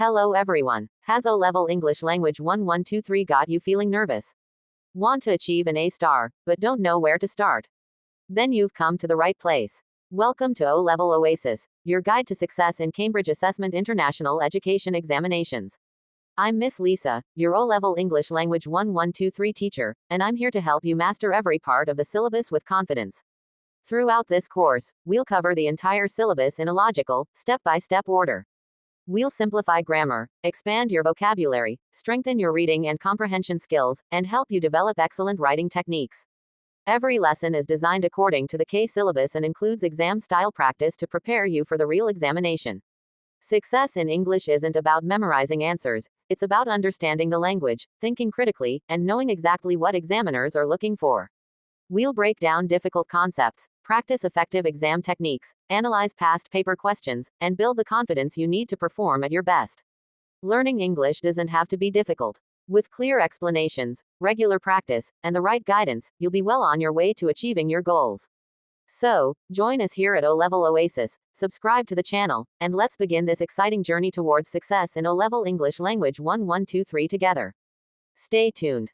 Hello everyone. Has O-level English language 1123 got you feeling nervous? Want to achieve an A-star, but don't know where to start? Then you've come to the right place. Welcome to O-level Oasis, your guide to success in Cambridge Assessment International Education Examinations. I'm Miss Lisa, your O-level English language 1123 teacher, and I'm here to help you master every part of the syllabus with confidence. Throughout this course, we'll cover the entire syllabus in a logical, step-by-step order. We'll simplify grammar, expand your vocabulary, strengthen your reading and comprehension skills, and help you develop excellent writing techniques. Every lesson is designed according to the K syllabus and includes exam-style practice to prepare you for the real examination. Success in English isn't about memorizing answers, it's about understanding the language, thinking critically, and knowing exactly what examiners are looking for. We'll break down difficult concepts, practice effective exam techniques, analyze past paper questions, and build the confidence you need to perform at your best. Learning English doesn't have to be difficult. With clear explanations, regular practice, and the right guidance, you'll be well on your way to achieving your goals. So, join us here at O-level Oasis, subscribe to the channel, and let's begin this exciting journey towards success in O-level English language 1123 together. Stay tuned.